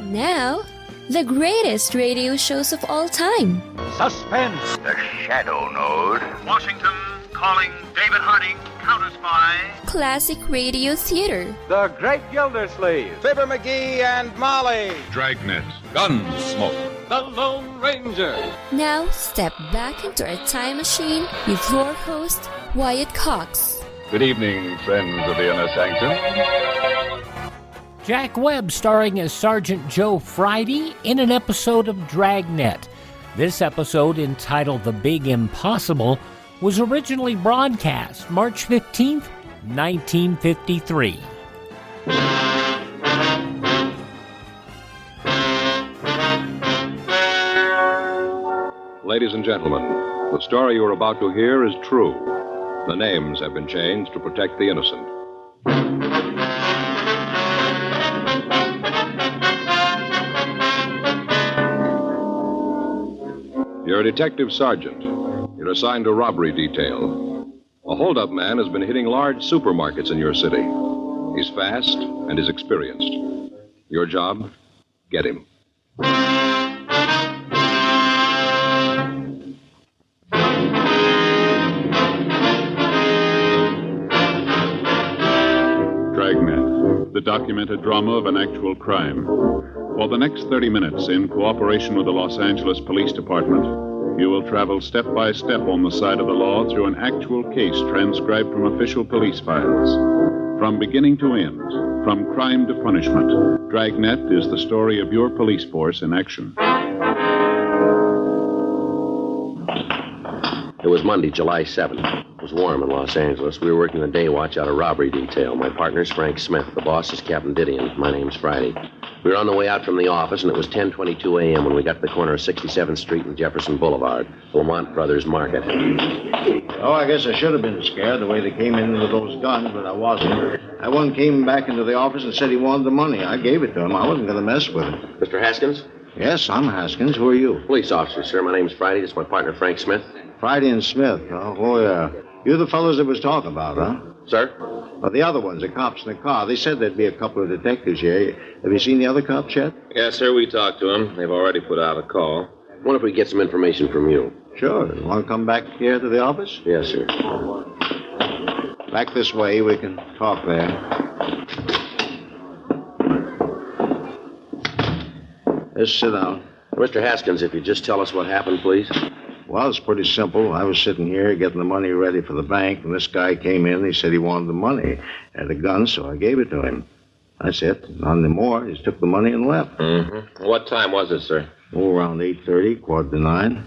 Now, the greatest radio shows of all time. Suspense. The Shadow Node. Washington calling David Harding, counter-spy. Classic radio theater. The Great Gildersleeve. Fibber McGee and Molly. Dragnet. Gunsmoke. The Lone Ranger. Now, step back into our time machine with your host, Wyatt Cox. Good evening, friends of the Inner Sanctum. Jack Webb starring as Sergeant Joe Friday in an episode of Dragnet. This episode, entitled The Big Impossible, was originally broadcast March 15th, 1953. Ladies and gentlemen, the story you are about to hear is true. The names have been changed to protect the innocent. You're a detective sergeant. You're assigned to robbery detail. A hold-up man has been hitting large supermarkets in your city. He's fast and is experienced. Your job? Get him. Dragnet, the documented drama of an actual crime. For the next 30 minutes, in cooperation with the Los Angeles Police Department, you will travel step by step on the side of the law through an actual case transcribed from official police files. From beginning to end, from crime to punishment, Dragnet is the story of your police force in action. It was Monday, July 7th. It was warm in Los Angeles. We were working the day watch out of robbery detail. My partner's Frank Smith. The boss is Captain Didion. My name's Friday. We were on the way out from the office, and it was 10:22 a.m. when we got to the corner of 67th Street and Jefferson Boulevard, Lamont Brothers Market. Oh, I guess I should have been scared the way they came in with those guns, but I wasn't. That one came back into the office and said he wanted the money. I gave it to him. I wasn't going to mess with him. Mr. Haskins? Yes, I'm Haskins. Who are you? Police officer, sir. My name's Friday. This is my partner, Frank Smith. Friday and Smith. Oh, yeah. You're the fellows that was talking about, huh? Sir? Well, the other ones, the cops in the car. They said there'd be a couple of detectives here. Have you seen the other cops yet? Yes, sir. We talked to them. They've already put out a call. Wonder if we get some information from you. Sure. You want to come back here to the office? Yes, sir. Back this way. We can talk there. Just sit down. Mr. Haskins, if you just tell us what happened, please. Well, it's pretty simple. I was sitting here getting the money ready for the bank, and this guy came in. He said he wanted the money. Had a gun, so I gave it to him. That's it. None more. He just took the money and left. Mm-hmm. What time was it, sir? Oh, around 8:30, 8:45.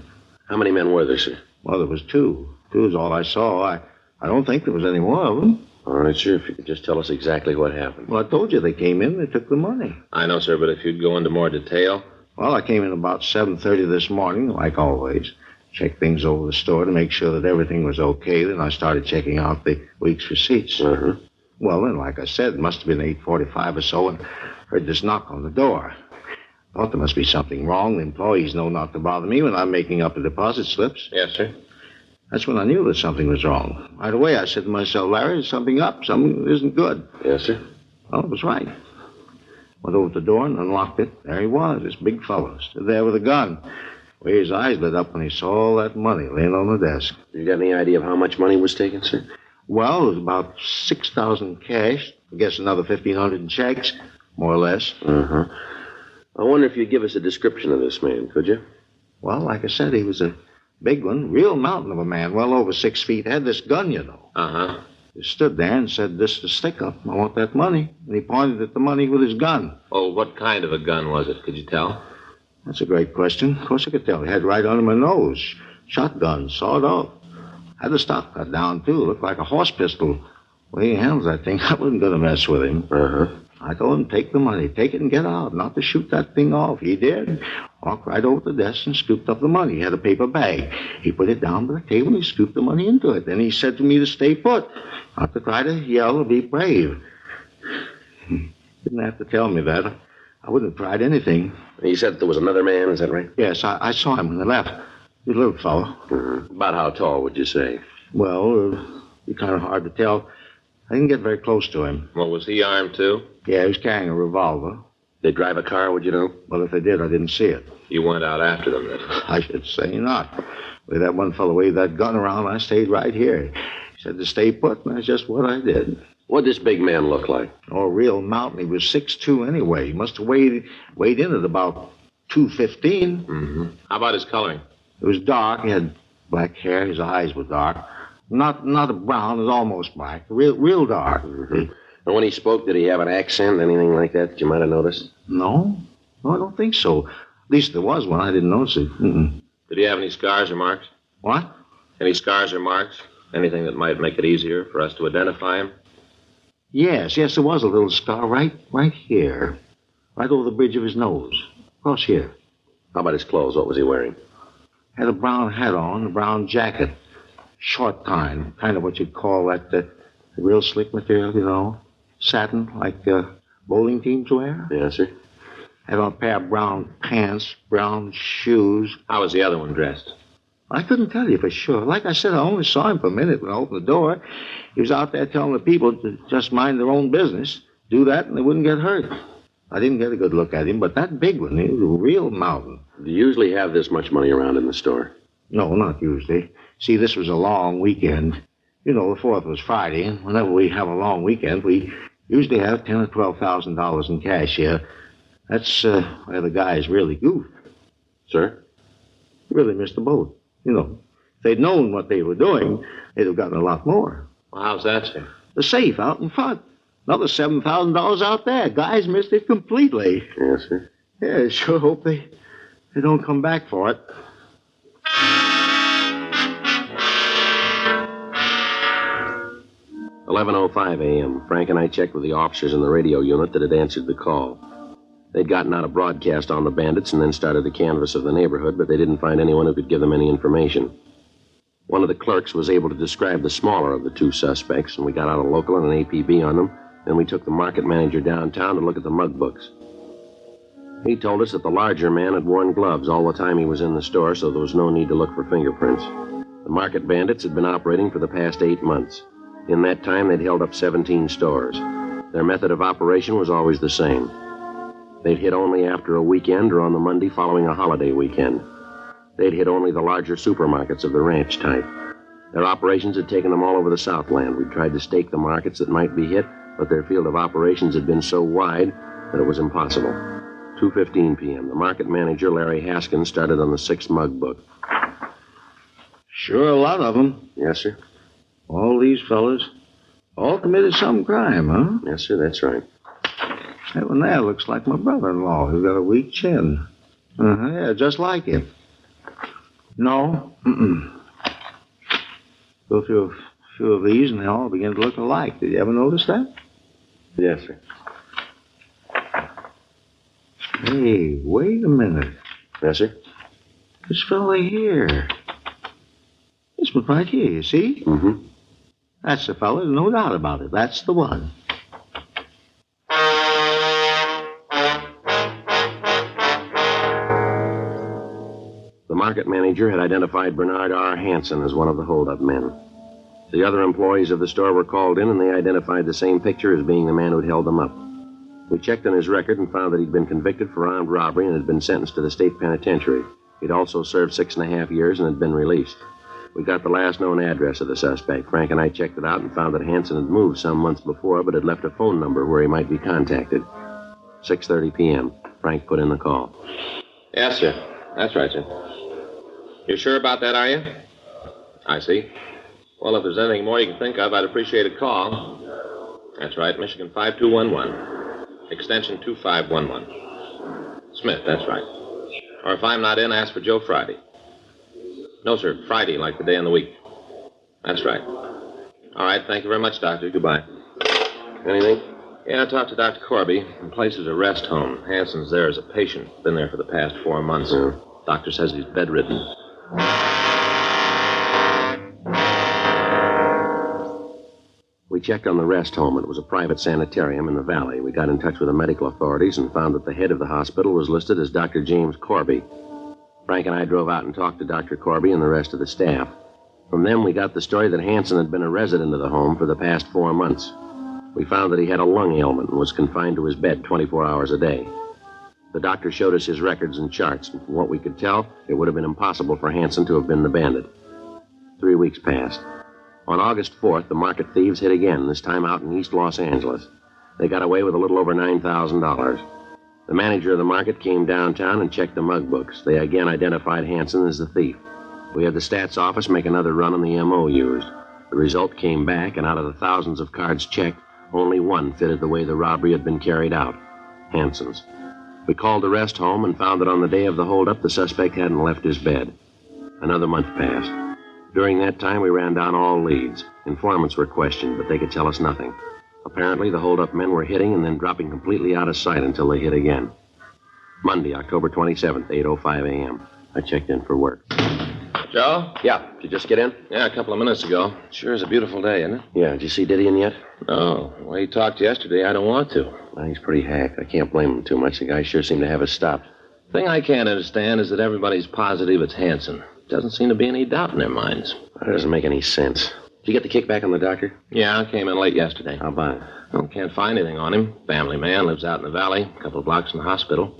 How many men were there, sir? Well, there was two. Two is all I saw. I don't think there was any more of them. All right, sir. If you could just tell us exactly what happened. Well, I told you they came in. They took the money. I know, sir, but if you'd go into more detail. Well, I came in about 7:30 this morning, like always. Checked things over the store to make sure that everything was okay. Then I started checking out the week's receipts. Uh-huh. Well, then, like I said, it must have been 8:45 or so, and heard this knock on the door. Thought there must be something wrong. The employees know not to bother me when I'm making up the deposit slips. Yes, sir. That's when I knew that something was wrong. Right away, I said to myself, Larry, there's something up. Something isn't good. Yes, sir. Well, it was right. Went over to the door and unlocked it. There he was, this big fellow, stood there with a gun. The way his eyes lit up when he saw all that money laying on the desk. You got any idea of how much money was taken, sir? Well, it was about 6,000 cash. I guess another 1,500 in checks, more or less. Uh-huh. I wonder if you'd give us a description of this man, could you? Well, like I said, he was a big one, real mountain of a man, well over 6 feet. Had this gun, you know. Uh-huh. He stood there and said, this is the stick-up. I want that money. And he pointed at the money with his gun. Oh, what kind of a gun was it? Could you tell? That's a great question. Of course I could tell. He had right under my nose. Shotgun, sawed off. Had the stock cut down, too. Looked like a horse pistol. The way he handles that thing, I wasn't going to mess with him. Uh-huh. I told him, take the money, take it and get out, not to shoot that thing off. He did. Walked right over to the desk and scooped up the money. He had a paper bag. He put it down by the table and he scooped the money into it. Then he said to me to stay put, not to try to yell or be brave. Didn't have to tell me that. I wouldn't have tried anything. You said there was another man, is that right? Yes, I saw him when he left. He's a little fellow. Mm-hmm. About how tall, would you say? Well, it'd be kind of hard to tell. I didn't get very close to him. Well, was he armed, too? Yeah, he was carrying a revolver. They drive a car, would you know? Well, if they did, I didn't see it. You went out after them then? I should say not. With that one fellow waved that gun around, I stayed right here. He said to stay put, and that's just what I did. What'd this big man look like? Oh, a real mountain. He was 6'2" anyway. He must have weighed in at about 215. Mm-hmm. How about his coloring? It was dark. He had black hair. His eyes were dark. Not a brown. It was almost black. Real dark. Mm-hmm. And when he spoke, did he have an accent, anything like that you might have noticed? No, I don't think so. At least there was one. I didn't notice it. Mm-mm. Did he have any scars or marks? What? Any scars or marks? Anything that might make it easier for us to identify him? Yes, there was a little scar right here. Right over the bridge of his nose. Across here. How about his clothes? What was he wearing? Had a brown hat on, a brown jacket. Short kind of what you'd call that real slick material, you know. Satin, like bowling teams wear. Yes, sir. Had on a pair of brown pants, brown shoes. How was the other one dressed? I couldn't tell you for sure. Like I said, I only saw him for a minute when I opened the door. He was out there telling the people to just mind their own business, do that, and they wouldn't get hurt. I didn't get a good look at him, but that big one, he was a real mountain. Do you usually have this much money around in the store? No, not usually. See, this was a long weekend. You know, the 4th was Friday, and whenever we have a long weekend, we usually have $10,000 or $12,000 in cash here. That's where the guys really goofed. Sir? Really missed the boat. You know, if they'd known what they were doing, they'd have gotten a lot more. Well, how's that, sir? The safe out in front. Another $7,000 out there. Guys missed it completely. Yes, sir. Yeah, sure hope they don't come back for it. $11:05 a.m. Frank and I checked with the officers in the radio unit that had answered the call. They'd gotten out a broadcast on the bandits and then started a canvass of the neighborhood, but they didn't find anyone who could give them any information. One of the clerks was able to describe the smaller of the two suspects, and we got out a local and an APB on them. Then we took the market manager downtown to look at the mug books. He told us that the larger man had worn gloves all the time he was in the store, so there was no need to look for fingerprints. The market bandits had been operating for the past 8 months. In that time, they'd held up 17 stores. Their method of operation was always the same. They'd hit only after a weekend or on the Monday following a holiday weekend. They'd hit only the larger supermarkets of the ranch type. Their operations had taken them all over the Southland. We tried to stake the markets that might be hit, but their field of operations had been so wide that it was impossible. 2:15 p.m. The market manager, Larry Haskins, started on the 6th mug book. Sure, a lot of them. Yes, sir. All these fellas, all committed some crime, huh? Yes, sir, that's right. That one there looks like my brother-in-law. He's got a weak chin. Yeah, just like him. No, Go through a few of these, and they all begin to look alike. Did you ever notice that? Yes, sir. Hey, wait a minute. Yes, sir? This fella here. This one right here, you see? Mm-hmm. That's the fella, no doubt about it. That's the one. The market manager had identified Bernard R. Hanson as one of the holdup men. The other employees of the store were called in, and they identified the same picture as being the man who'd held them up. We checked on his record and found that he'd been convicted for armed robbery and had been sentenced to the state penitentiary. He'd also served 6.5 years and had been released. We got the last known address of the suspect. Frank and I checked it out and found that Hanson had moved some months before, but had left a phone number where he might be contacted. 6:30 p.m. Frank put in the call. Yes, sir. That's right, sir. You sure about that, are you? I see. Well, if there's anything more you can think of, I'd appreciate a call. That's right, Michigan 5211. Extension 2511. Smith, that's right. Or if I'm not in, ask for Joe Friday. No, sir, Friday, like the day in the week. That's right. All right, thank you very much, Doctor. Goodbye. Anything? Yeah, I talked to Dr. Corby. The place is a rest home. Hanson's there as a patient. Been there for the past 4 months. Doctor says he's bedridden. We checked on the rest home. It was a private sanitarium in the valley. We got in touch with the medical authorities and found that the head of the hospital was listed as Dr. James Corby. Frank and I drove out and talked to Dr. Corby and the rest of the staff. From them, we got the story that Hanson had been a resident of the home for the past 4 months. We found that he had a lung ailment and was confined to his bed 24 hours a day. The doctor showed us his records and charts, and from what we could tell, it would have been impossible for Hanson to have been the bandit. 3 weeks passed. On August 4th, the market thieves hit again, this time out in East Los Angeles. They got away with a little over $9,000. The manager of the market came downtown and checked the mug books. They again identified Hanson as the thief. We had the stats office make another run on the M.O. used. The result came back, and out of the thousands of cards checked, only one fitted the way the robbery had been carried out. Hanson's. We called the rest home and found that on the day of the holdup, the suspect hadn't left his bed. Another month passed. During that time, we ran down all leads. Informants were questioned, but they could tell us nothing. Apparently, the holdup men were hitting and then dropping completely out of sight until they hit again. Monday, October 27th, 8:05 a.m. I checked in for work. Joe? Yeah, did you just get in? Yeah, a couple of minutes ago. Sure is a beautiful day, isn't it? Yeah, did you see Didion yet? No. The way he talked yesterday, I don't want to. Well, he's pretty hacked. I can't blame him too much. The guy sure seemed to have us stopped. The thing I can't understand is that everybody's positive it's Hanson. Doesn't seem to be any doubt in their minds. That doesn't make any sense. Did you get the kickback on the doctor? Yeah, I came in late yesterday. How about it? Well, can't find anything on him. Family man, lives out in the valley, a couple of blocks from the hospital.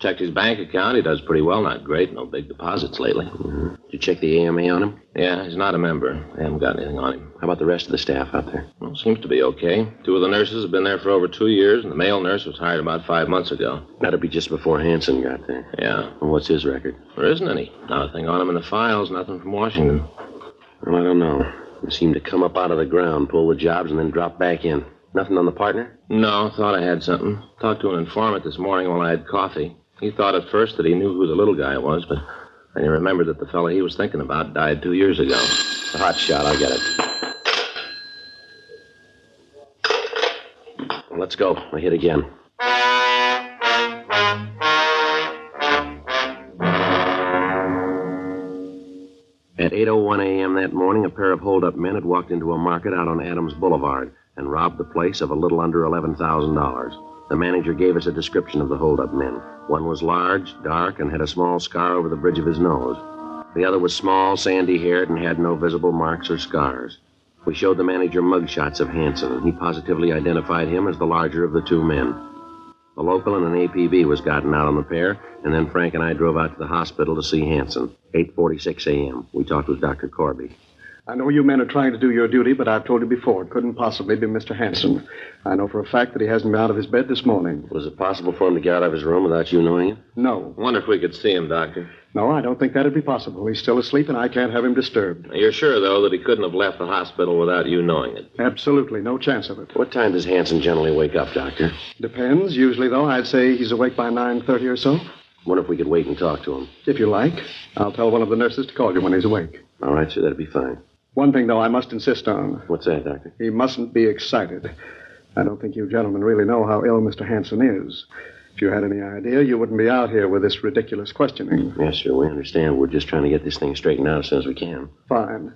Checked his bank account. He does pretty well. Not great. No big deposits lately. Mm-hmm. Did you check the AMA on him? Yeah, he's not a member. They haven't got anything on him. How about the rest of the staff out there? Well, seems to be okay. 2 of the nurses have been there for over 2 years, and the male nurse was hired about 5 months ago. That'd be just before Hanson got there. Yeah. And what's his record? There isn't any. Not a thing on him in the files. Nothing from Washington. Well, I don't know. He seemed to come up out of the ground, pull the jobs, and then drop back in. Nothing on the partner? No, thought I had something. Talked to an informant this morning while I had coffee. He thought at first that he knew who the little guy was, but then he remembered that the fellow he was thinking about died 2 years ago. A hot shot, I'll get it. Well, let's go. I hit again. At 8:01 a.m. that morning, a pair of hold-up men had walked into a market out on Adams Boulevard and robbed the place of a little under $11,000. The manager gave us a description of the hold-up men. One was large, dark, and had a small scar over the bridge of his nose. The other was small, sandy-haired, and had no visible marks or scars. We showed the manager mugshots of Hanson, and he positively identified him as the larger of the 2 men. A local and an APB was gotten out on the pair, and then Frank and I drove out to the hospital to see Hanson. 8:46 a.m. We talked with Dr. Corby. I know you men are trying to do your duty, but I've told you before, it couldn't possibly be Mr. Hanson. I know for a fact that he hasn't been out of his bed this morning. Was it possible for him to get out of his room without you knowing it? No. I wonder if we could see him, Doctor. No, I don't think that'd be possible. He's still asleep, and I can't have him disturbed. You're sure, though, that he couldn't have left the hospital without you knowing it? Absolutely, no chance of it. What time does Hanson generally wake up, Doctor? Depends. Usually, though, I'd say he's awake by 9:30 or so. Wonder if we could wait and talk to him. If you like. I'll tell one of the nurses to call you when he's awake. All right, sir, that'd be fine. One thing, though, I must insist on. What's that, Doctor? He mustn't be excited. I don't think you gentlemen really know how ill Mr. Hanson is. If you had any idea, you wouldn't be out here with this ridiculous questioning. Yes, sir, we understand. We're just trying to get this thing straightened out as soon as we can. Fine.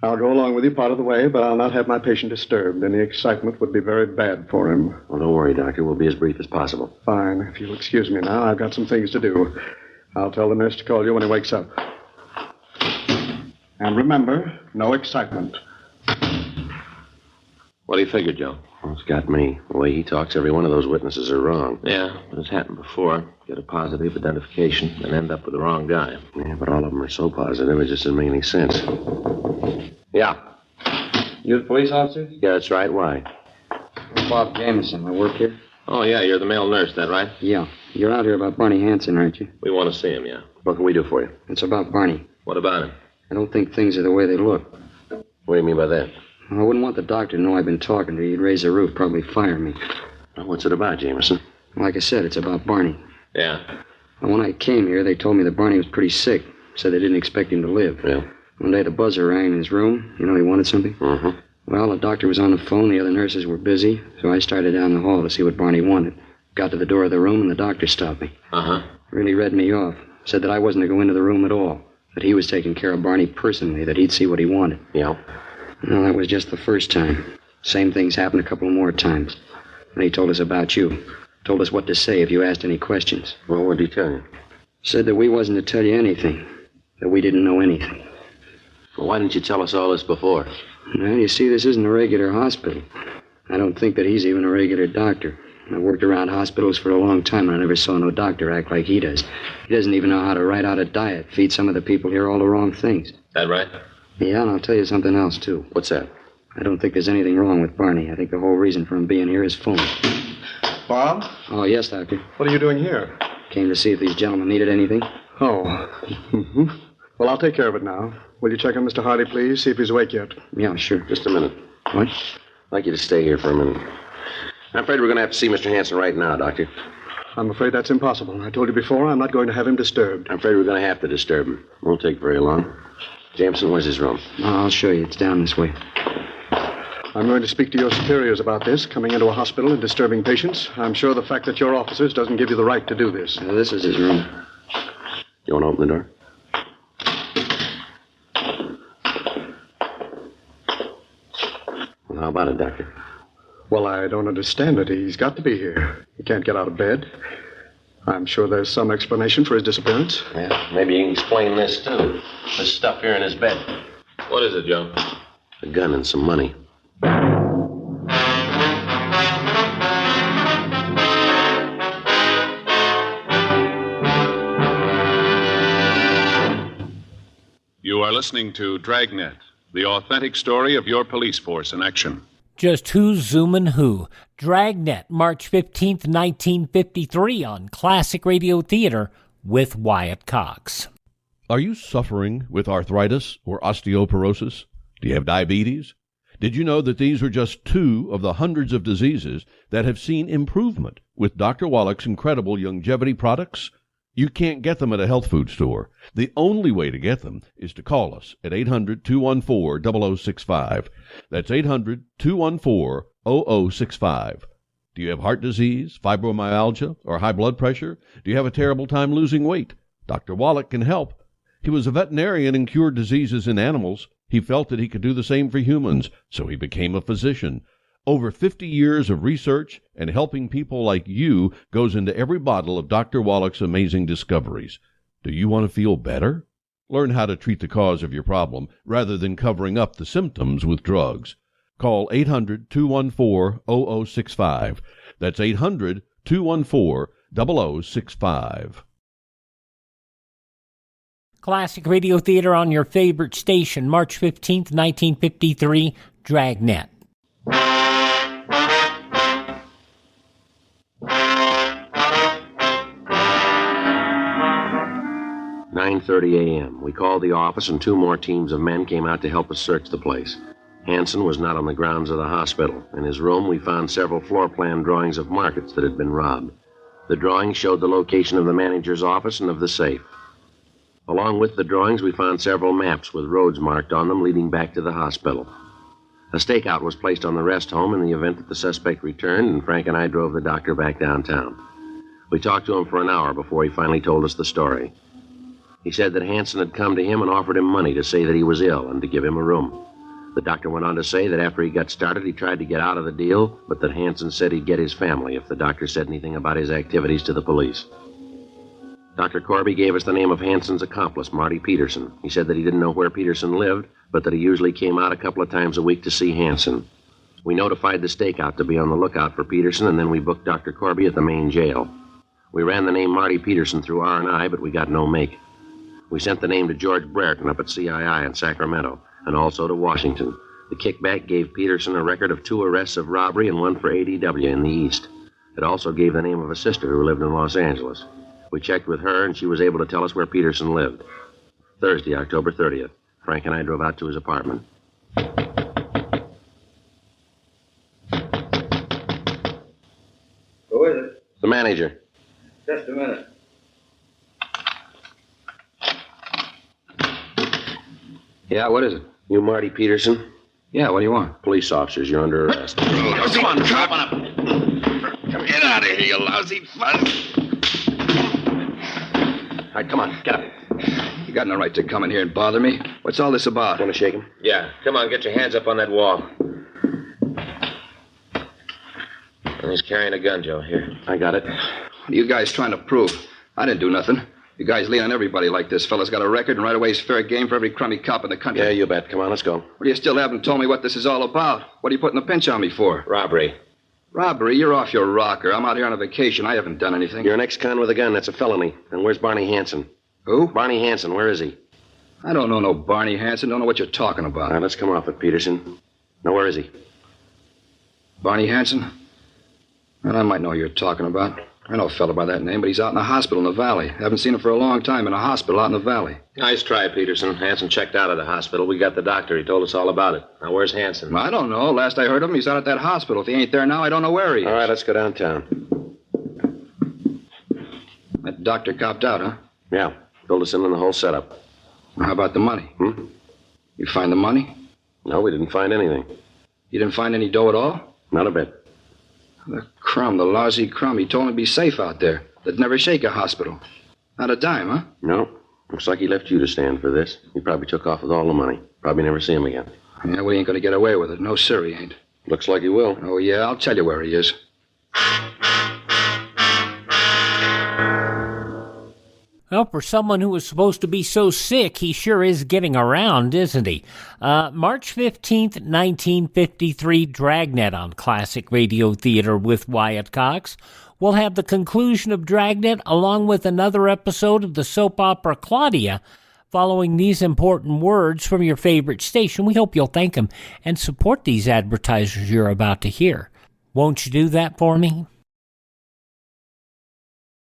I'll go along with you part of the way, but I'll not have my patient disturbed. Any excitement would be very bad for him. Well, don't worry, Doctor. We'll be as brief as possible. Fine. If you'll excuse me now, I've got some things to do. I'll tell the nurse to call you when he wakes up. And remember, no excitement. What do you figure, Joe? Well, it's got me. The way he talks, every one of those witnesses are wrong. Yeah, but it's happened before. Get a positive identification and end up with the wrong guy. Yeah, but all of them are so positive, it just doesn't make any sense. Yeah. You the police officer? Yeah, that's right. Why? Bob Jameson. I work here. Oh, yeah, you're the male nurse, that right? Yeah. You're out here about Barney Hanson, aren't you? We want to see him, yeah. What can we do for you? It's about Barney. What about him? I don't think things are the way they look. What do you mean by that? I wouldn't want the doctor to know I've been talking to you. He'd raise the roof, probably fire me. Well, what's it about, Jameson? Like I said, it's about Barney. Yeah. Well, when I came here, they told me that Barney was pretty sick. Said they didn't expect him to live. Yeah. One day the buzzer rang in his room. You know he wanted something? Mm-hmm. Well, the doctor was on the phone. The other nurses were busy. So I started down the hall to see what Barney wanted. Got to the door of the room, and the doctor stopped me. Uh-huh. Really read me off. Said that I wasn't to go into the room at all. That he was taking care of Barney personally. That he'd see what he wanted. Yeah. Well, that was just the first time. Same things happened a couple more times. And he told us about you. Told us what to say if you asked any questions. Well, what did he tell you? Said that we wasn't to tell you anything. That we didn't know anything. Well, why didn't you tell us all this before? Well, you see, this isn't a regular hospital. I don't think that he's even a regular doctor. I worked around hospitals for a long time, and I never saw no doctor act like he does. He doesn't even know how to write out a diet, feed some of the people here all the wrong things. That right? Yeah, and I'll tell you something else, too. What's that? I don't think there's anything wrong with Barney. I think the whole reason for him being here is phony. Bob? Oh, yes, Doctor. What are you doing here? Came to see if these gentlemen needed anything. Oh. Mm-hmm. Well, I'll take care of it now. Will you check on Mr. Hardy, please? See if he's awake yet. Yeah, sure. Just a minute. What? I'd like you to stay here for a minute. I'm afraid we're going to have to see Mr. Hanson right now, Doctor. I'm afraid that's impossible. I told you before, I'm not going to have him disturbed. I'm afraid we're going to have to disturb him. Won't take very long. Jameson, where's his room? Oh, I'll show you. It's down this way. I'm going to speak to your superiors about this, coming into a hospital and disturbing patients. I'm sure the fact that you're officers doesn't give you the right to do this. This is his room. You want to open the door? Well, how about it, Doctor? Well, I don't understand it. He's got to be here. He can't get out of bed. I'm sure there's some explanation for his disappearance. Yeah, maybe you can explain this, too. This stuff here in his bed. What is it, Joe? A gun and some money. You are listening to Dragnet, the authentic story of your police force in action. Just who's zooming who? Dragnet, March 15th, 1953 on Classic Radio Theater with Wyatt Cox. Are you suffering with arthritis or osteoporosis? Do you have diabetes? Did you know that these are just 2 of the hundreds of diseases that have seen improvement with Dr. Wallach's incredible longevity products? You can't get them at a health food store. The only way to get them is to call us at 800-214-0065. That's 800-214-0065. Do you have heart disease, fibromyalgia, or high blood pressure? Do you have a terrible time losing weight? Dr. Wallach can help. He was a veterinarian and cured diseases in animals. He felt that he could do the same for humans, so he became a physician. Over 50 years of research and helping people like you goes into every bottle of Dr. Wallach's amazing discoveries. Do you want to feel better? Learn how to treat the cause of your problem rather than covering up the symptoms with drugs. Call 800-214-0065. That's 800-214-0065. Classic Radio Theater on your favorite station, March 15th, 1953, Dragnet. 9:30 a.m. We called the office, and 2 more teams of men came out to help us search the place. Hanson was not on the grounds of the hospital. In his room, we found several floor plan drawings of markets that had been robbed. The drawings showed the location of the manager's office and of the safe. Along with the drawings, we found several maps with roads marked on them leading back to the hospital. A stakeout was placed on the rest home in the event that the suspect returned, and Frank and I drove the doctor back downtown. We talked to him for an hour before he finally told us the story. He said that Hanson had come to him and offered him money to say that he was ill and to give him a room. The doctor went on to say that after he got started, he tried to get out of the deal, but that Hanson said he'd get his family if the doctor said anything about his activities to the police. Dr. Corby gave us the name of Hanson's accomplice, Marty Peterson. He said that he didn't know where Peterson lived, but that he usually came out a couple of times a week to see Hanson. We notified the stakeout to be on the lookout for Peterson, and then we booked Dr. Corby at the main jail. We ran the name Marty Peterson through R&I, but we got no make. We sent the name to George Brereton up at CII in Sacramento, and also to Washington. The kickback gave Peterson a record of 2 arrests of robbery and 1 for ADW in the East. It also gave the name of a sister who lived in Los Angeles. We checked with her, and she was able to tell us where Peterson lived. Thursday, October 30th. Frank and I drove out to his apartment. Who is it? The manager. Just a minute. Yeah, what is it? You Marty Peterson? Yeah, what do you want? Police officers, you're under arrest. Come on, come on up. Come get out of here, you lousy fuzz. All right, come on, get up. You got no right to come in here and bother me. What's all this about? Want to shake him? Yeah, come on, get your hands up on that wall. And he's carrying a gun, Joe. Here. I got it. What are you guys trying to prove? I didn't do nothing. You guys lean on everybody like this. Fella's got a record, and right away he's fair game for every crummy cop in the country. Yeah, you bet. Come on, let's go. Well, you still haven't told me what this is all about. What are you putting the pinch on me for? Robbery. Robbery? You're off your rocker. I'm out here on a vacation. I haven't done anything. You're an ex-con with a gun. That's a felony. And where's Barney Hanson? Who? Barney Hanson. Where is he? I don't know no Barney Hanson. Don't know what you're talking about. All right, let's come off it, Peterson. Now, where is he? Barney Hanson? Well, I might know who you're talking about. I know a fellow by that name, but he's out in a hospital in the valley. Haven't seen him for a long time in a hospital out in the valley. Nice try, Peterson. Hanson checked out of the hospital. We got the doctor. He told us all about it. Now, where's Hanson? Well, I don't know. Last I heard of him, he's out at that hospital. If he ain't there now, I don't know where he is. All right, let's go downtown. That doctor copped out, huh? Yeah. Filled us in on the whole setup. Well, how about the money? You find the money? No, we didn't find anything. You didn't find any dough at all? Not a bit. The crumb, the lousy crumb. He told me to be safe out there. They'd never shake a hospital. Not a dime, huh? No. Looks like he left you to stand for this. He probably took off with all the money. Probably never see him again. Yeah, well, he ain't gonna get away with it. No, sir, he ain't. Looks like he will. Oh, yeah, I'll tell you where he is. Well, for someone who was supposed to be so sick, he sure is getting around, isn't he? March 15th, 1953, Dragnet on Classic Radio Theater with Wyatt Cox. We'll have the conclusion of Dragnet along with another episode of the soap opera Claudia following these important words from your favorite station. We hope you'll thank them and support these advertisers you're about to hear. Won't you do that for me?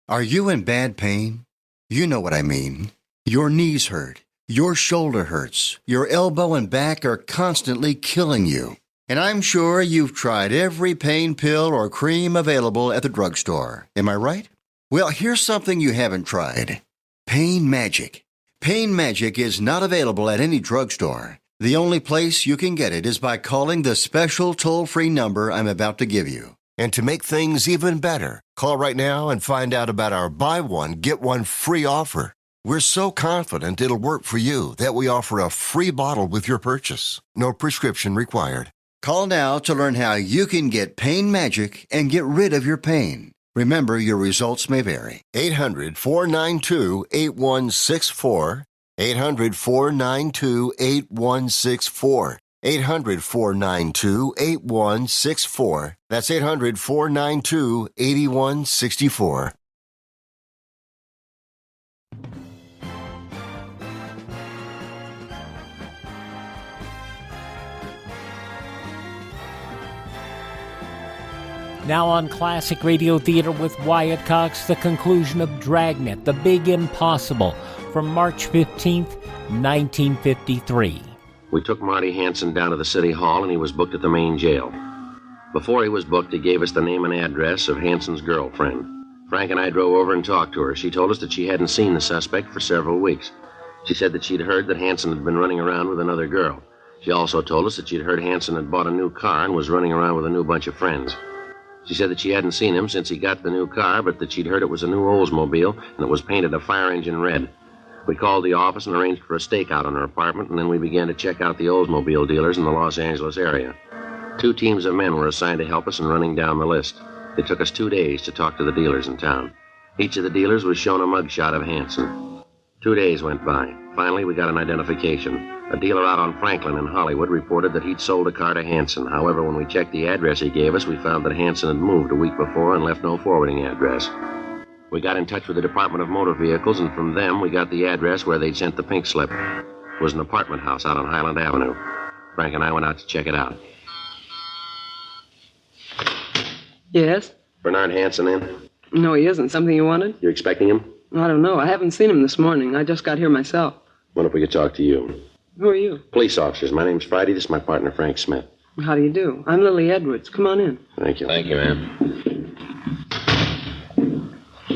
Are you in bad pain? You know what I mean. Your knees hurt. Your shoulder hurts. Your elbow and back are constantly killing you. And I'm sure you've tried every pain pill or cream available at the drugstore. Am I right? Well, here's something you haven't tried. Pain Magic. Pain Magic is not available at any drugstore. The only place you can get it is by calling the special toll-free number I'm about to give you. And to make things even better, call right now and find out about our buy one, get one free offer. We're so confident it'll work for you that we offer a free bottle with your purchase. No prescription required. Call now to learn how you can get Pain Magic and get rid of your pain. Remember, your results may vary. 800-492-8164. 800-492-8164. 800-492-8164. That's 800-492-8164. Now on Classic Radio Theater with Wyatt Cox, the conclusion of Dragnet, The Big Impossible, from March 15th, 1953. We took Marty Hanson down to the city hall, and he was booked at the main jail. Before he was booked, he gave us the name and address of Hanson's girlfriend. Frank and I drove over and talked to her. She told us that she hadn't seen the suspect for several weeks. She said that she'd heard that Hanson had been running around with another girl. She also told us that she'd heard Hanson had bought a new car and was running around with a new bunch of friends. She said that she hadn't seen him since he got the new car, but that she'd heard it was a new Oldsmobile, and it was painted a fire engine red. We called the office and arranged for a stakeout on her apartment, and then we began to check out the Oldsmobile dealers in the Los Angeles area. 2 teams of men were assigned to help us in running down the list. It took us 2 days to talk to the dealers in town. Each of the dealers was shown a mugshot of Hanson. 2 days went by. Finally, we got an identification. A dealer out on Franklin in Hollywood reported that he'd sold a car to Hanson. However, when we checked the address he gave us, we found that Hanson had moved a week before and left no forwarding address. We got in touch with the Department of Motor Vehicles, and from them we got the address where they'd sent the pink slip. It was an apartment house out on Highland Avenue. Frank and I went out to check it out. Yes? Bernard Hanson in? No, he isn't. Something you wanted? You expecting him? I don't know. I haven't seen him this morning. I just got here myself. Wonder if we could talk to you. Who are you? Police officers. My name's Friday. This is my partner, Frank Smith. How do you do? I'm Lily Edwards. Come on in. Thank you. Thank you, ma'am.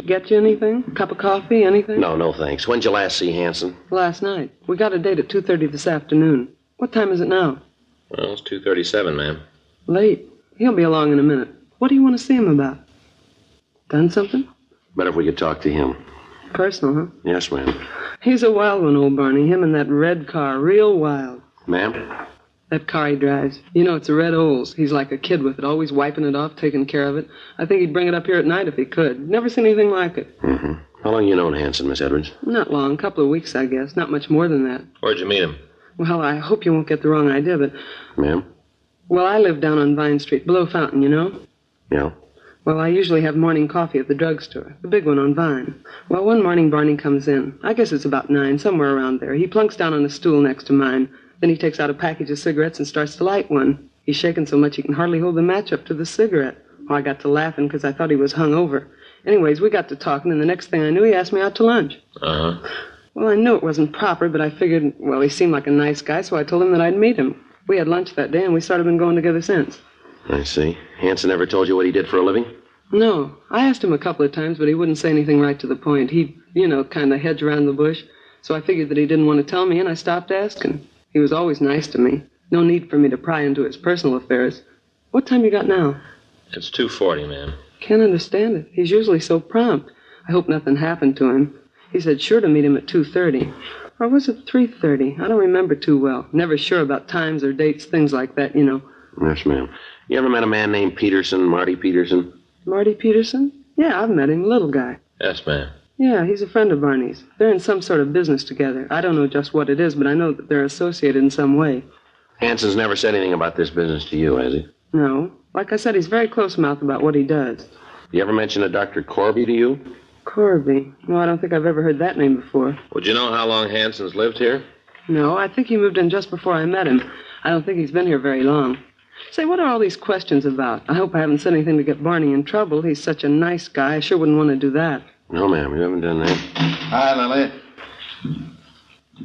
Get you anything? Cup of coffee? Anything? No, thanks. When'd you last see Hanson? Last night. We got a date at 2:30 this afternoon. What time is it now? Well, it's 2:37, ma'am. Late. He'll be along in a minute. What do you want to see him about? Done something? Better if we could talk to him. Personal, huh? Yes, ma'am. He's a wild one, old Barney. Him and that red car. Real wild. Ma'am? That car he drives. You know, it's a red Olds. He's like a kid with it, always wiping it off, taking care of it. I think he'd bring it up here at night if he could. Never seen anything like it. Mm-hmm. How long you known Hanson, Miss Edwards? Not long. A couple of weeks, I guess. Not much more than that. Where'd you meet him? Well, I hope you won't get the wrong idea, but... Ma'am? Well, I live down on Vine Street, below Fountain, you know? Yeah? Well, I usually have morning coffee at the drugstore, the big one on Vine. Well, one morning Barney comes in. I guess it's about 9, somewhere around there. He plunks down on a stool next to mine. Then he takes out a package of cigarettes and starts to light one. He's shaking so much he can hardly hold the match up to the cigarette. Well, I got to laughing because I thought he was hung over. Anyways, we got to talking, and the next thing I knew, he asked me out to lunch. Uh-huh. Well, I knew it wasn't proper, but I figured, well, he seemed like a nice guy, so I told him that I'd meet him. We had lunch that day, and we sort of been going together since. I see. Hanson ever told you what he did for a living? No. I asked him a couple of times, but he wouldn't say anything right to the point. He'd, kind of hedge around the bush. So I figured that he didn't want to tell me, and I stopped asking. He was always nice to me. No need for me to pry into his personal affairs. What time you got now? It's 2:40, ma'am. Can't understand it. He's usually so prompt. I hope nothing happened to him. He said sure to meet him at 2:30. Or was it 3:30? I don't remember too well. Never sure about times or dates, things like that, Yes, ma'am. You ever met a man named Peterson, Marty Peterson? Marty Peterson? Yeah, I've met him, little guy. Yes, ma'am. Yeah, he's a friend of Barney's. They're in some sort of business together. I don't know just what it is, but I know that they're associated in some way. Hanson's never said anything about this business to you, has he? No. Like I said, he's very close-mouthed about what he does. You ever mention a Dr. Corby to you? Corby? No, I don't think I've ever heard that name before. Would you know how long Hanson's lived here? No, I think he moved in just before I met him. I don't think he's been here very long. Say, what are all these questions about? I hope I haven't said anything to get Barney in trouble. He's such a nice guy. I sure wouldn't want to do that. No, ma'am, you haven't done that. Hi, Lily.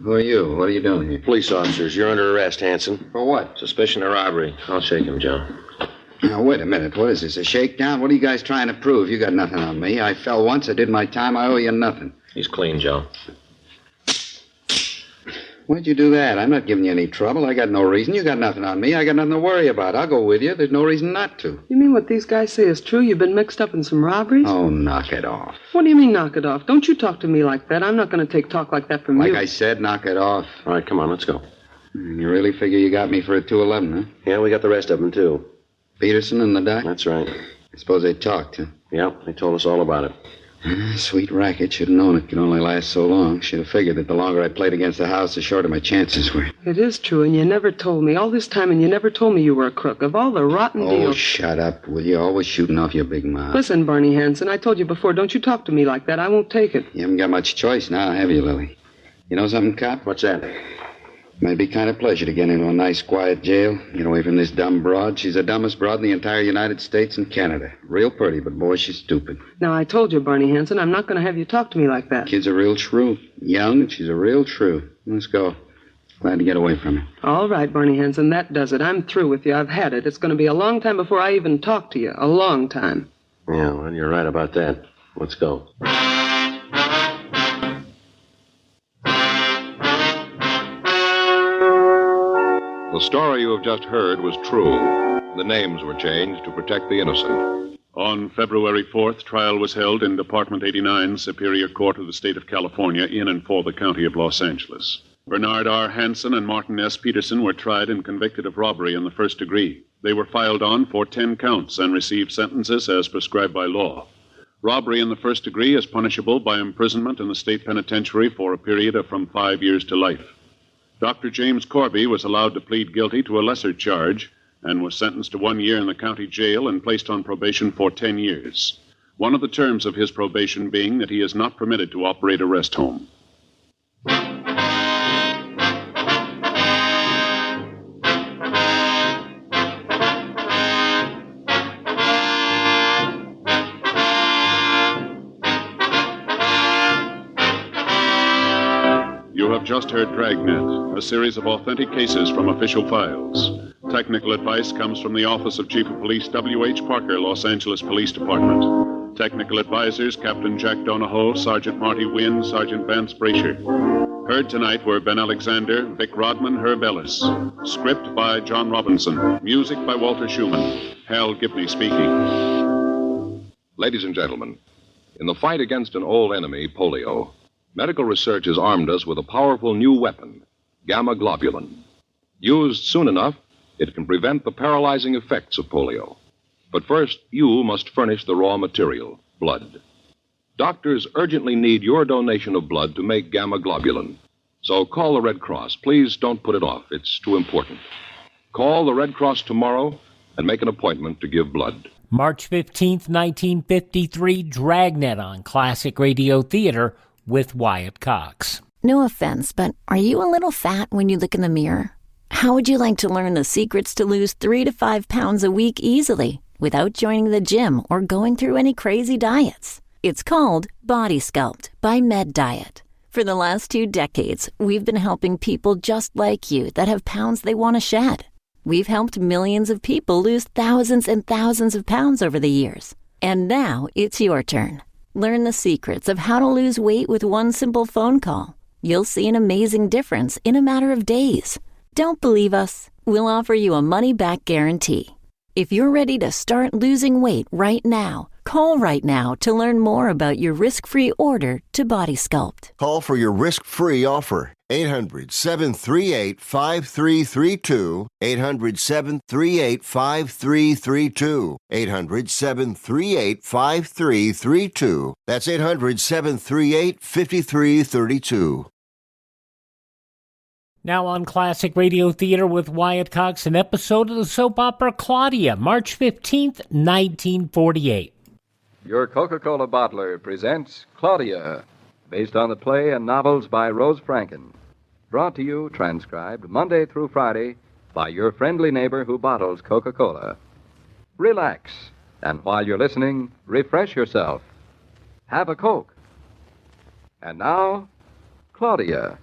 Who are you? What are you doing here? Police officers. You're under arrest, Hanson. For what? Suspicion of robbery. I'll shake him, John. Now, wait a minute. What is this, a shakedown? What are you guys trying to prove? You got nothing on me. I fell once. I did my time. I owe you nothing. He's clean, Joe. Why'd you do that? I'm not giving you any trouble. I got no reason. You got nothing on me. I got nothing to worry about. I'll go with you. There's no reason not to. You mean what these guys say is true? You've been mixed up in some robberies? Oh, knock it off. What do you mean, knock it off? Don't you talk to me like that. I'm not going to take talk like that from you. Like I said, knock it off. All right, come on, let's go. You really figure you got me for a 211, huh? Yeah, we got the rest of them, too. Peterson and the doc? That's right. I suppose they talked, huh? Yeah, they told us all about it. Sweet racket. Should have known it could only last so long. Should have figured that the longer I played against the house, the shorter my chances were. It is true, and you never told me. All this time, and you never told me you were a crook. Of all the rotten deals... Oh, shut up, will you? Always shooting off your big mouth. Listen, Barney Hanson, I told you before, don't you talk to me like that. I won't take it. You haven't got much choice now, have you, Lily? You know something, cop? What's that? Might be kind of pleasure to get into a nice, quiet jail. Get away from this dumb broad. She's the dumbest broad in the entire United States and Canada. Real pretty, but boy, she's stupid. Now, I told you, Barney Hanson, I'm not going to have you talk to me like that. Kid's a real shrew. Young, and she's a real shrew. Let's go. Glad to get away from her. All right, Barney Hanson, that does it. I'm through with you. I've had it. It's going to be a long time before I even talk to you. A long time. Yeah, well, you're right about that. Let's go. The story you have just heard was true. The names were changed to protect the innocent. On February 4th, trial was held in Department 89, Superior Court of the State of California, in and for the County of Los Angeles. Bernard R. Hanson and Martin S. Peterson were tried and convicted of robbery in the first degree. They were filed on for 10 counts and received sentences as prescribed by law. Robbery in the first degree is punishable by imprisonment in the state penitentiary for a period of from 5 years to life. Dr. James Corby was allowed to plead guilty to a lesser charge and was sentenced to 1 year in the county jail and placed on probation for 10 years. One of the terms of his probation being that he is not permitted to operate a rest home. You have just heard Dragnet, a series of authentic cases from official files. Technical advice comes from the Office of Chief of Police W.H. Parker, Los Angeles Police Department. Technical advisors Captain Jack Donahoe, Sergeant Marty Wynn, Sergeant Vance Brasher. Heard tonight were Ben Alexander, Vic Rodman, Herb Ellis. Script by John Robinson. Music by Walter Schumann. Hal Gibney speaking. Ladies and gentlemen, in the fight against an old enemy, polio, medical research has armed us with a powerful new weapon, gamma globulin. Used soon enough, it can prevent the paralyzing effects of polio. But first, you must furnish the raw material, blood. Doctors urgently need your donation of blood to make gamma globulin. So call the Red Cross. Please don't put it off. It's too important. Call the Red Cross tomorrow and make an appointment to give blood. March 15th, 1953, Dragnet on Classic Radio Theater with Wyatt Cox. No offense, but are you a little fat when you look in the mirror? How would you like to learn the secrets to lose 3 to 5 pounds a week easily without joining the gym or going through any crazy diets? It's called Body Sculpt by Med Diet. For the last 2 decades, we've been helping people just like you that have pounds they want to shed. We've helped millions of people lose thousands and thousands of pounds over the years. And now it's your turn. Learn the secrets of how to lose weight with one simple phone call. You'll see an amazing difference in a matter of days. Don't believe us? We'll offer you a money-back guarantee. If you're ready to start losing weight right now, call right now to learn more about your risk-free order to Body Sculpt. Call for your risk-free offer. 800-738-5332. 800-738-5332. 800-738-5332. That's 800-738-5332. Now on Classic Radio Theater with Wyatt Cox, an episode of the soap opera Claudia, March 15th, 1948. Your Coca-Cola bottler presents Claudia, based on the play and novels by Rose Franken. Brought to you, transcribed, Monday through Friday, by your friendly neighbor who bottles Coca-Cola. Relax, and while you're listening, refresh yourself. Have a Coke. And now, Claudia.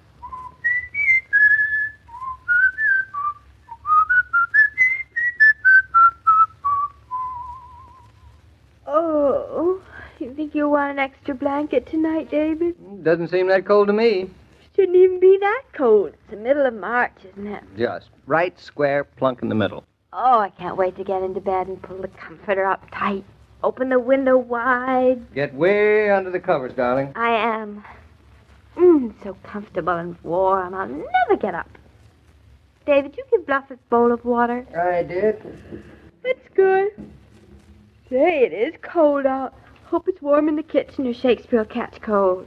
Oh, you think you'll want an extra blanket tonight, David? Doesn't seem that cold to me. Shouldn't even be that cold. It's the middle of March, isn't it? Just right square plunk in the middle. Oh, I can't wait to get into bed and pull the comforter up tight. Open the window wide. Get way under the covers, darling. I am. So comfortable and warm. I'll never get up. David, you give Bluff his bowl of water. I did. That's good. Say, it is cold out. Hope it's warm in the kitchen or Shakespeare will catch cold.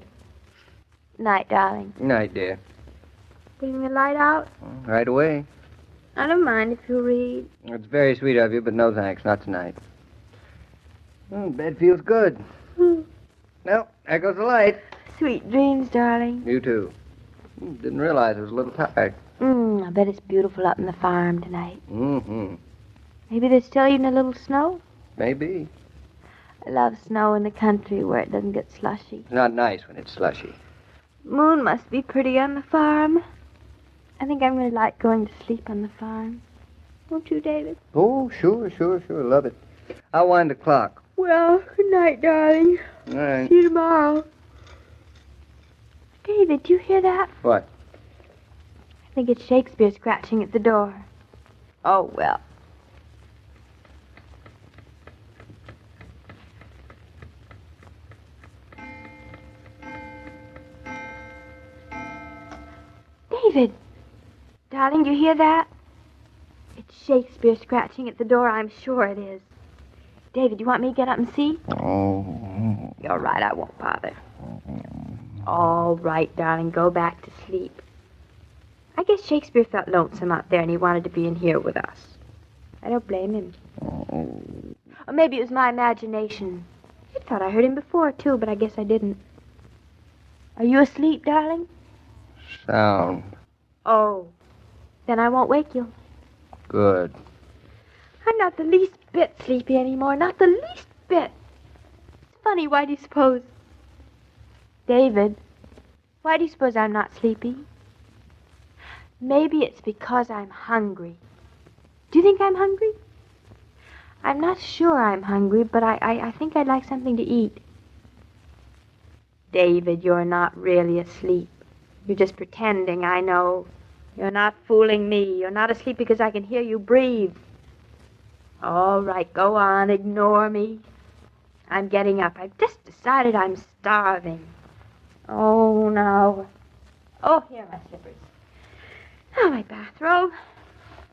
Night, darling. Night, dear. Putting the light out? Right away. I don't mind if you read. It's very sweet of you, but no thanks, not tonight. Bed feels good. Well, there goes the light. Sweet dreams, darling. You too. Didn't realize I was a little tired. I bet it's beautiful up in the farm tonight. Mm-hmm. Maybe there's still even a little snow? Maybe. I love snow in the country where it doesn't get slushy. It's not nice when it's slushy. Moon must be pretty on the farm. I think I'm going to like going to sleep on the farm. Won't you, David? Oh, sure. Love it. I'll wind the clock. Well, good night, darling. All right. See you tomorrow. David, do you hear that? What? I think it's Shakespeare scratching at the door. Oh, well. David! Darling, do you hear that? It's Shakespeare scratching at the door, I'm sure it is. David, you want me to get up and see? Oh. You're right, I won't bother. All right, darling, go back to sleep. I guess Shakespeare felt lonesome out there and he wanted to be in here with us. I don't blame him. Or maybe it was my imagination. I thought I heard him before, too, but I guess I didn't. Are you asleep, darling? Sound. Oh, then I won't wake you. Good. I'm not the least bit sleepy anymore, not the least bit. It's funny, why do you suppose? David, why do you suppose I'm not sleepy? Maybe it's because I'm hungry. Do you think I'm hungry? I'm not sure I'm hungry, but I think I'd like something to eat. David, you're not really asleep. You're just pretending, I know. You're not fooling me. You're not asleep because I can hear you breathe. All right, go on, ignore me. I'm getting up. I've just decided I'm starving. Oh, no. Oh, here are my slippers. Oh, my bathrobe.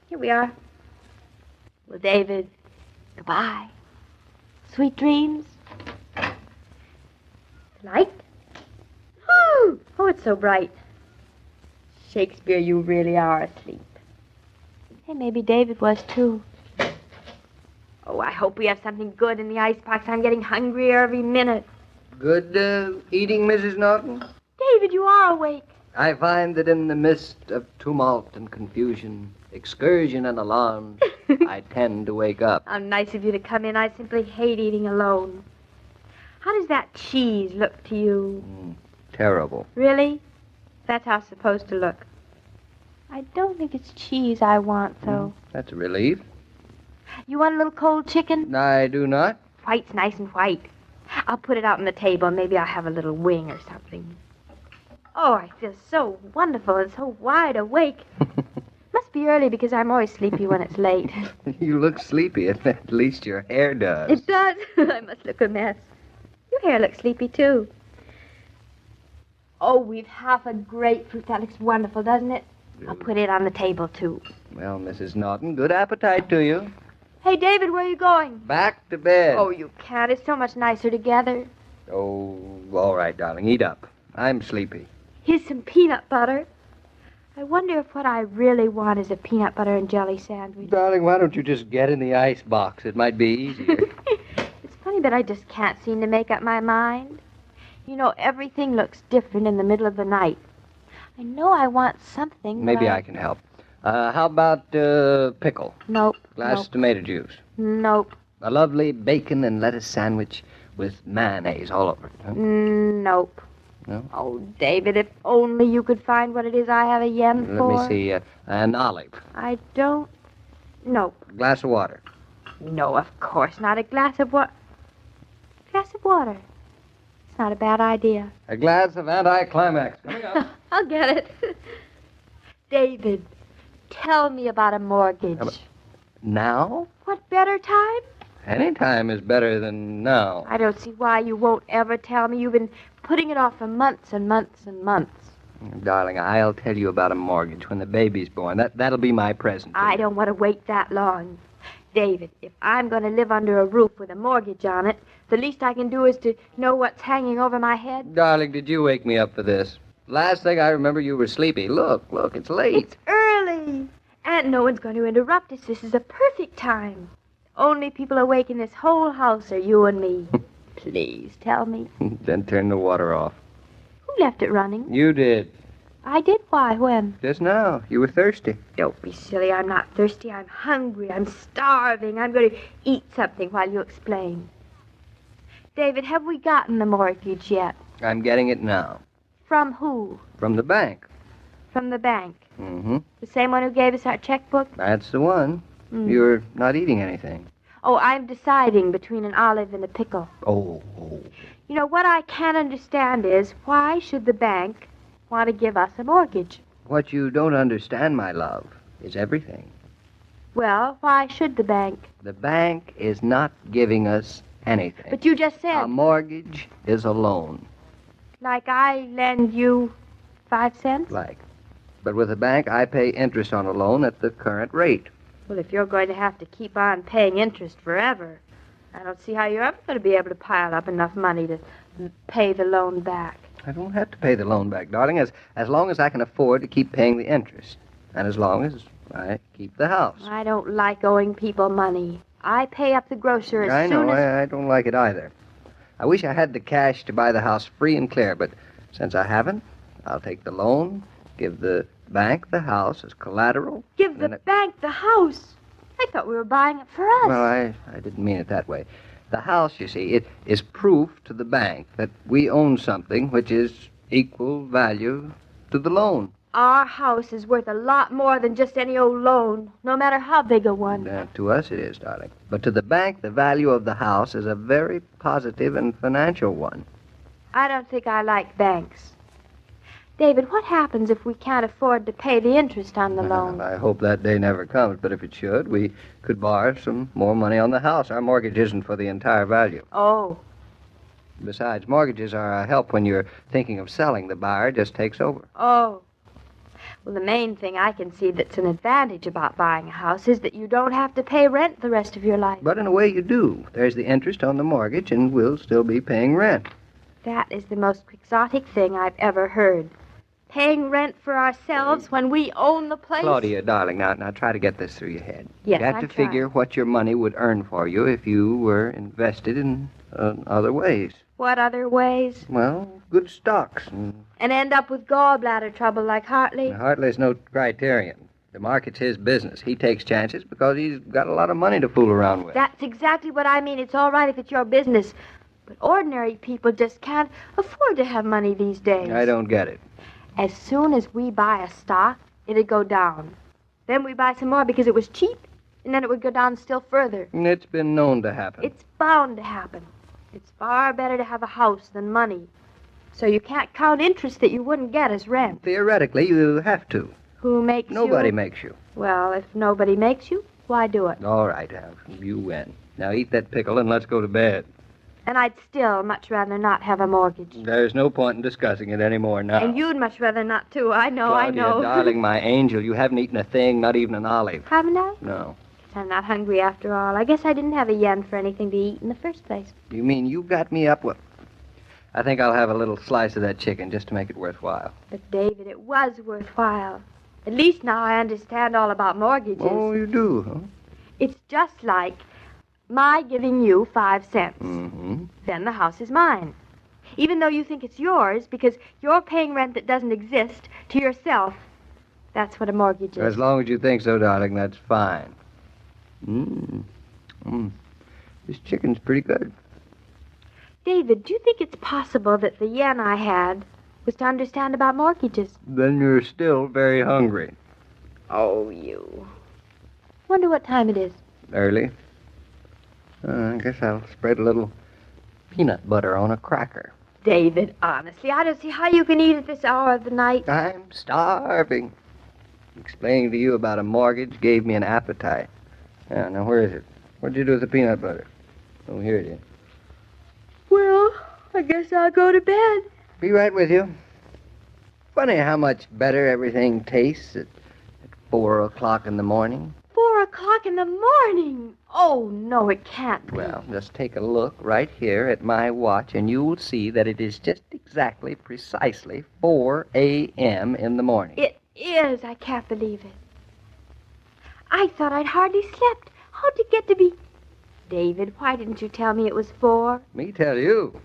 Here we are. Well, David, goodbye. Sweet dreams. Light? Oh, it's so bright. Shakespeare, you really are asleep. Hey, maybe David was, too. Oh, Oh, I hope we have something good in the icebox. I'm getting hungrier every minute. Good eating, Mrs. Norton? David, you are awake. I find that in the midst of tumult and confusion, excursion and alarm, I tend to wake up. How nice of you to come in. I simply hate eating alone. How does that cheese look to you? Terrible. Really? That's how it's supposed to look. I don't think it's cheese I want, though. That's a relief. You want a little cold chicken? I do not. White's nice and white. I'll put it out on the table. Maybe I'll have a little wing or something. Oh, I feel so wonderful and so wide awake. Must be early because I'm always sleepy when it's late. You look sleepy. At least your hair does. It does. I must look a mess. Your hair looks sleepy, too. Oh, we've half a grapefruit. That looks wonderful, doesn't it? I'll put it on the table, too. Well, Mrs. Norton, good appetite to you. Hey, David, where are you going? Back to bed. Oh, you can't. It's so much nicer together. Oh, all right, darling. Eat up. I'm sleepy. Here's some peanut butter. I wonder if what I really want is a peanut butter and jelly sandwich. Darling, why don't you just get in the ice box? It might be easier. It's funny, but I just can't seem to make up my mind. You know, everything looks different in the middle of the night. I know I want something. Maybe I can help. How about pickle? Nope. Glass of tomato juice. Nope. A lovely bacon and lettuce sandwich with mayonnaise all over it. Huh? Nope. No? Oh, David, if only you could find what it is I have a yen for. Let me see. An olive. I don't... Nope. A glass of water. No, of course not. A glass of what? Glass of water. It's not a bad idea. A glass of anticlimax. Coming up. I'll get it. David, tell me about a mortgage. Now? What better time? Any time is better than now. I don't see why you won't ever tell me. You've been putting it off for months and months and months. Darling, I'll tell you about a mortgage when the baby's born. That'll be my present. I don't want to wait that long. David, if I'm going to live under a roof with a mortgage on it, the least I can do is to know what's hanging over my head. Darling, did you wake me up for this? Last thing I remember, you were sleepy. Look, it's late. It's early. And no one's going to interrupt us. This is a perfect time. Only people awake in this whole house are you and me. Please, tell me. Then turn the water off. Who left it running? You did. I did? Why? When? Just now. You were thirsty. Don't be silly. I'm not thirsty. I'm hungry. I'm starving. I'm going to eat something while you explain. David, have we gotten the mortgage yet? I'm getting it now. From who? From the bank. From the bank? Mm-hmm. The same one who gave us our checkbook? That's the one. Mm. You're not eating anything. Oh, I'm deciding between an olive and a pickle. Oh. You know, what I can't understand is, why should the bank want to give us a mortgage? What you don't understand, my love, is everything. Well, why should the bank? The bank is not giving us anything. But you just said... A mortgage is a loan. Like I lend you 5 cents? Like. But with a bank, I pay interest on a loan at the current rate. Well, if you're going to have to keep on paying interest forever, I don't see how you're ever going to be able to pile up enough money to pay the loan back. I don't have to pay the loan back, darling, as long as I can afford to keep paying the interest. And as long as I keep the house. I don't like owing people money. I pay up the grocer as I soon know, as... I don't like it either. I wish I had the cash to buy the house free and clear, but since I haven't, I'll take the loan, give the bank the house as collateral. Give the bank the house? I thought we were buying it for us. Well, I didn't mean it that way. The house, you see, it is proof to the bank that we own something which is equal value to the loan. Our house is worth a lot more than just any old loan, no matter how big a one. To us it is, darling. But to the bank, the value of the house is a very positive and financial one. I don't think I like banks. David, what happens if we can't afford to pay the interest on the loan? I hope that day never comes, but if it should, we could borrow some more money on the house. Our mortgage isn't for the entire value. Oh. Besides, mortgages are a help when you're thinking of selling. The buyer just takes over. Oh. Well, the main thing I can see that's an advantage about buying a house is that you don't have to pay rent the rest of your life. But in a way you do. There's the interest on the mortgage, and we'll still be paying rent. That is the most quixotic thing I've ever heard. Paying rent for ourselves when we own the place? Claudia, darling, now try to get this through your head. Yes, you have I'm to figure trying. what your money would earn for you if you were invested in other ways. What other ways? Well, good stocks. And end up with gallbladder trouble like Hartley? Hartley's no criterion. The market's his business. He takes chances because he's got a lot of money to fool around with. That's exactly what I mean. It's all right if it's your business. But ordinary people just can't afford to have money these days. I don't get it. As soon as we buy a stock, it'd go down. Then we buy some more because it was cheap, and then it would go down still further. It's been known to happen. It's bound to happen. It's far better to have a house than money. So you can't count interest that you wouldn't get as rent. Theoretically, you have to. Who makes Nobody you? makes you. Well, if nobody makes you, why do it? All right, you win. Now eat that pickle and let's go to bed. And I'd still much rather not have a mortgage. There's no point in discussing it anymore now. And you'd much rather not, too. I know, Claudia, I know. darling, my angel, you haven't eaten a thing, not even an olive. Haven't I? No. I'm not hungry after all. I guess I didn't have a yen for anything to eat in the first place. You mean you got me up with... I think I'll have a little slice of that chicken just to make it worthwhile. But, David, it was worthwhile. At least now I understand all about mortgages. Oh, you do, huh? It's just like my giving you 5 cents. Mm-hmm. Then the house is mine. Even though you think it's yours because you're paying rent that doesn't exist to yourself. That's what a mortgage is. As long as you think so, darling, that's fine. This chicken's pretty good. David, do you think it's possible that the yen I had was to understand about mortgages? Then you're still very hungry. Oh, you. Wonder what time it is. Early. I guess I'll spread a little peanut butter on a cracker. David, honestly, I don't see how you can eat at this hour of the night. I'm starving. Explaining to you about a mortgage gave me an appetite. Yeah, now where is it? What'd you do with the peanut butter? Oh, here it is. Well, I guess I'll go to bed. Be right with you. Funny how much better everything tastes at 4 o'clock in the morning. 4 o'clock in the morning? Oh, no, it can't be. Well, just take a look right here at my watch, and you will see that it is just exactly, precisely 4 a.m. in the morning. It is. I can't believe it. I thought I'd hardly slept. How'd it get to be... David, why didn't you tell me it was 4? Me tell you.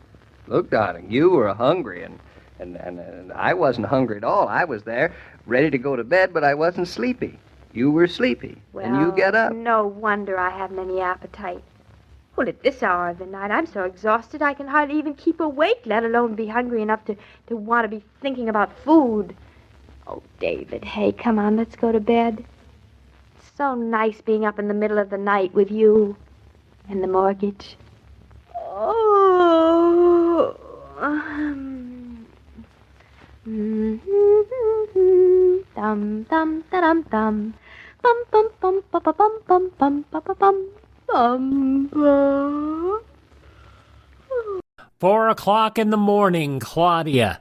Look, darling, you were hungry, and I wasn't hungry at all. I was there, ready to go to bed, but I wasn't sleepy. You were sleepy, and you get up. No wonder I haven't any appetite. Well, at this hour of the night, I'm so exhausted I can hardly even keep awake, let alone be hungry enough to want to be thinking about food. Oh, David, hey, come on, let's go to bed. It's so nice being up in the middle of the night with you and the mortgage. Oh. Dum dum da dum dum. Bum bum bum ba ba bum bum bum ba ba bum bum. 4 o'clock in the morning, Claudia.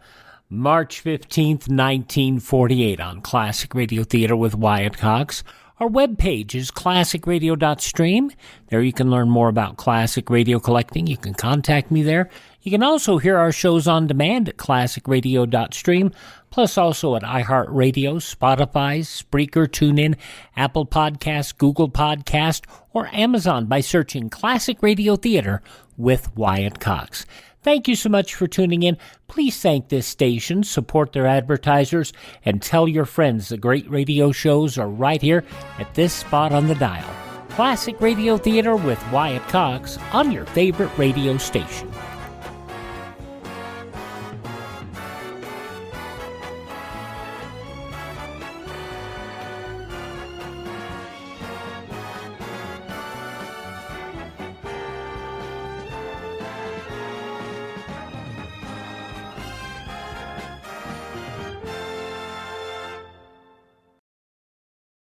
March 15th, 1948 on Classic Radio Theater with Wyatt Cox. Our webpage is classicradio.stream. There you can learn more about classic radio collecting. You can contact me there. You can also hear our shows on demand at classicradio.stream, plus also at iHeartRadio, Spotify, Spreaker, TuneIn, Apple Podcasts, Google Podcast, or Amazon by searching Classic Radio Theater with Wyatt Cox. Thank you so much for tuning in. Please thank this station, support their advertisers, and tell your friends the great radio shows are right here at this spot on the dial. Classic Radio Theater with Wyatt Cox on your favorite radio station.